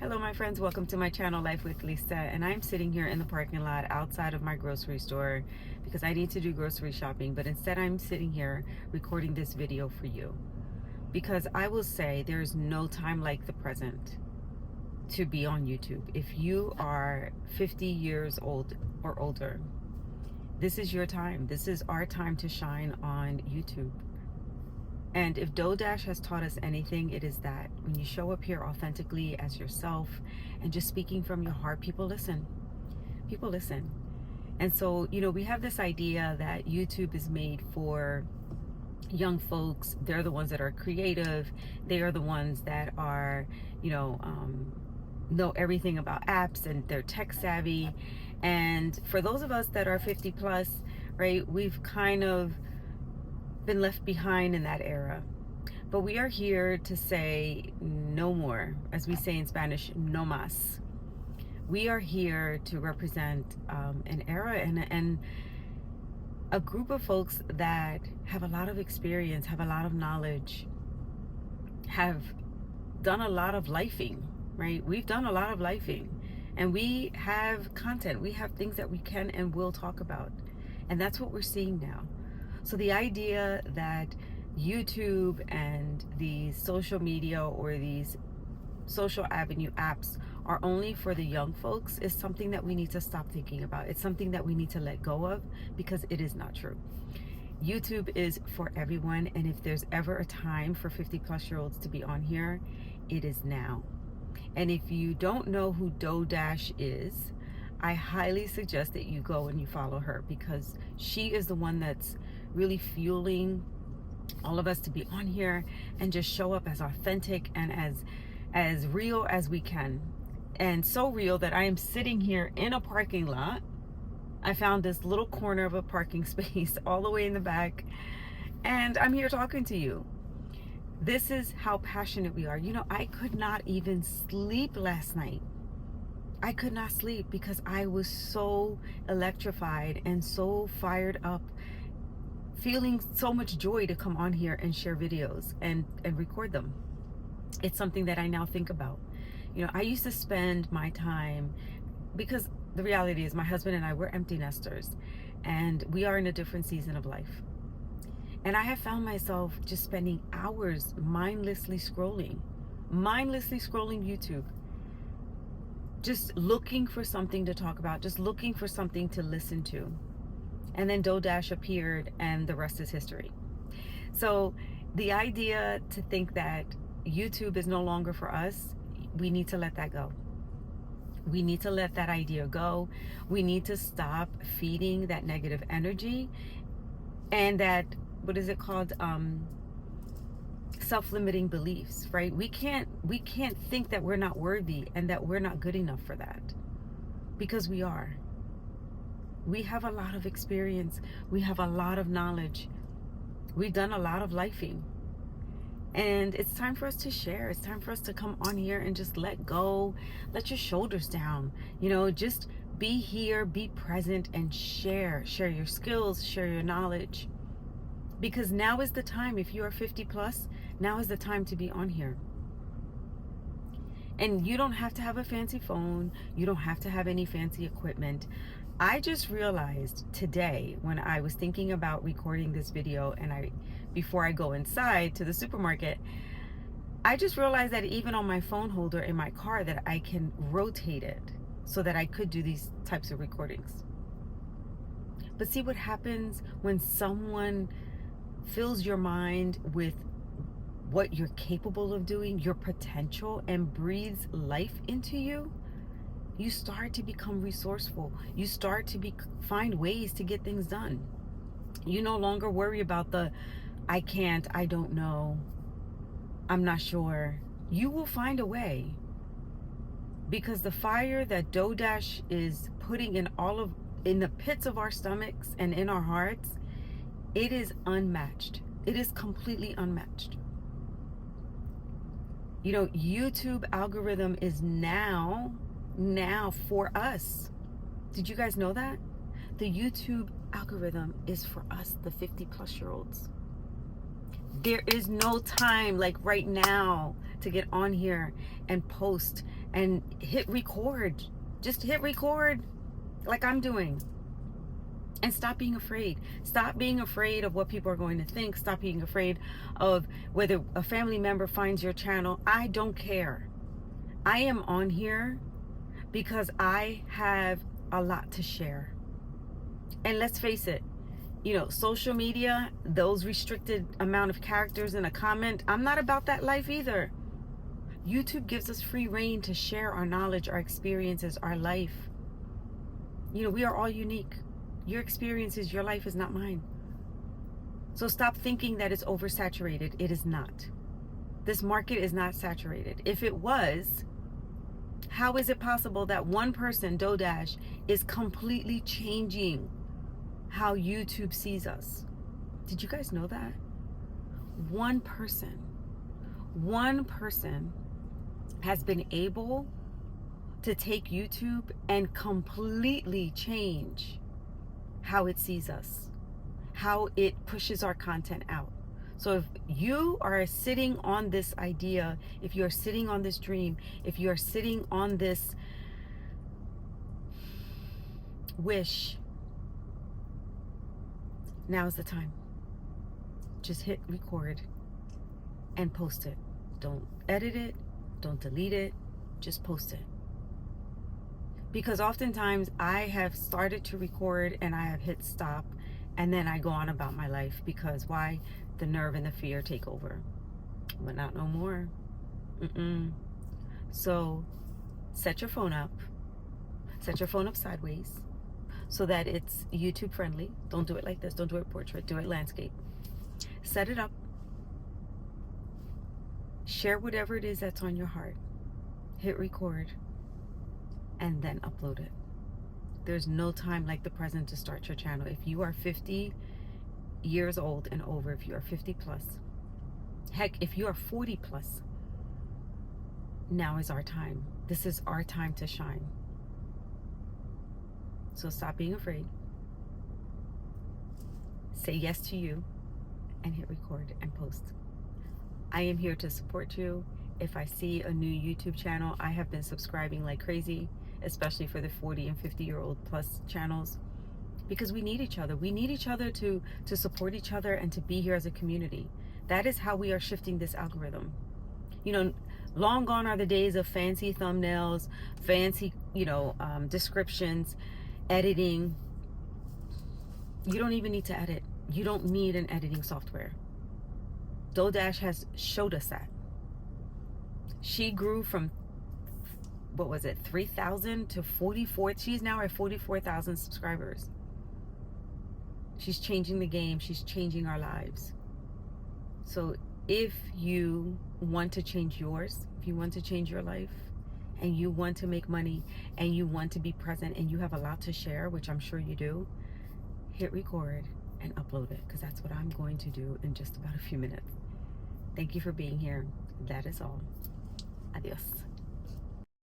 Hello my friends, welcome to my channel Life with Lisa, and I'm sitting here in the parking lot outside of my grocery store because I need to do grocery shopping, but instead I'm sitting here recording this video for you because I will say there's no time like the present to be on YouTube. If you are 50 years old or older, this is your time. This is our time to shine on YouTube. And if DoDash has taught us anything, it is that when you show up here authentically as yourself and just speaking from your heart, people listen. People listen. And so, we have this idea that YouTube is made for young folks. They're the ones that are creative. They are the ones that are, know everything about apps and they're tech savvy. And for those of us that are 50 plus, right, we've kind of been left behind in that era. But we are here to say no more, as we say in Spanish, no más. We are here to represent an era and a group of folks that have a lot of experience, have a lot of knowledge, have done a lot of lifing, right? We've done a lot of lifing, and we have content. We have things that we can and will talk about. And that's what we're seeing now. So the idea that YouTube and these social media or these social avenue apps are only for the young folks is something that we need to stop thinking about. It's something that we need to let go of because it is not true. YouTube is for everyone, and if there's ever a time for 50-plus-year-olds to be on here, it is now. And if you don't know who DoDash is, I highly suggest that you go and you follow her, because she is the one that's really fueling all of us to be on here and just show up as authentic and as real as we can. And so real that I am sitting here in a parking lot. I found this little corner of a parking space all the way in the back, and I'm here talking to you. This is how passionate we are. I could not even sleep last night. I could not sleep because I was so electrified and so fired up, feeling so much joy to come on here and share videos and record them. It's something that I now think about. I used to spend my time, because the reality is my husband and I, we're empty nesters, and we are in a different season of life. And I have found myself just spending hours mindlessly scrolling YouTube, just looking for something to talk about, just looking for something to listen to. And then DoDash appeared, and the rest is history. So the idea to think that YouTube is no longer for us, we need to let that go. We need to let that idea go. We need to stop feeding that negative energy and that, what is it called? Self-limiting beliefs, right? We can't think that we're not worthy and that we're not good enough for that, because we are. We have a lot of experience. We have a lot of knowledge. We've done a lot of lifing. And it's time for us to share. It's time for us to come on here and just let go. Let your shoulders down. Just be here, be present, and share. Share your skills, share your knowledge. Because now is the time. If you are 50 plus, now is the time to be on here. And you don't have to have a fancy phone. You don't have to have any fancy equipment. I just realized today, when I was thinking about recording this video, and before I go inside to the supermarket, I just realized that even on my phone holder in my car, that I can rotate it so that I could do these types of recordings. But see what happens when someone fills your mind with what you're capable of doing, your potential, and breathes life into you. You start to become resourceful. You start to find ways to get things done. You no longer worry about the I can't, I don't know, I'm not sure. You will find a way, because the fire that DoDash is putting in the pits of our stomachs and in our hearts, it is unmatched. It is completely unmatched. YouTube algorithm is now for us. Did you guys know that? The YouTube algorithm is for us, the 50-plus-year-olds. There is no time like right now to get on here and post and hit record. Just hit record like I'm doing. And stop being afraid. Stop being afraid of what people are going to think. Stop being afraid of whether a family member finds your channel. I don't care. I am on here because I have a lot to share. And let's face it, you know, social media, those restricted amount of characters in a comment, I'm not about that life either. YouTube gives us free reign to share our knowledge, our experiences, our life. You know, we are all unique. Your experiences, your life is not mine. So stop thinking that it's oversaturated. It is not. This market is not saturated. If it was, how is it possible that one person, Dodash, is completely changing how YouTube sees us? Did you guys know that? One person has been able to take YouTube and completely change how it sees us, how it pushes our content out. So if you are sitting on this idea, if you're sitting on this dream, if you're sitting on this wish, now is the time. Just hit record and post it. Don't edit it, don't delete it, just post it. Because oftentimes I have started to record and I have hit stop and then I go on about my life because why? The nerve and the fear take over. But not no more. So set your phone up. Set your phone up sideways so that it's YouTube friendly. Don't do it like this. Don't do it portrait. Do it landscape. Set it up. Share whatever it is that's on your heart. Hit record. And then upload it. There's no time like the present to start your channel. If you are 50 years old and over, if you are 50 plus, heck, if you are 40 plus, now is our time. This is our time to shine. So stop being afraid. Say yes to you and hit record and post. I am here to support you. If I see a new YouTube channel, I have been subscribing like crazy, especially for the 40 and 50-year-old plus channels, because we need each other. We need each other to support each other and to be here as a community. That is how we are shifting this algorithm. You know, long gone are the days of fancy thumbnails, fancy, descriptions, editing. You don't even need to edit. You don't need an editing software. Dodash has showed us that. She grew from, 3,000 to 44. She's now at 44,000 subscribers. She's changing the game. She's changing our lives. So if you want to change yours, if you want to change your life, and you want to make money, and you want to be present, and you have a lot to share, which I'm sure you do, hit record and upload it, because that's what I'm going to do in just about a few minutes. Thank you for being here. That is all. Adios.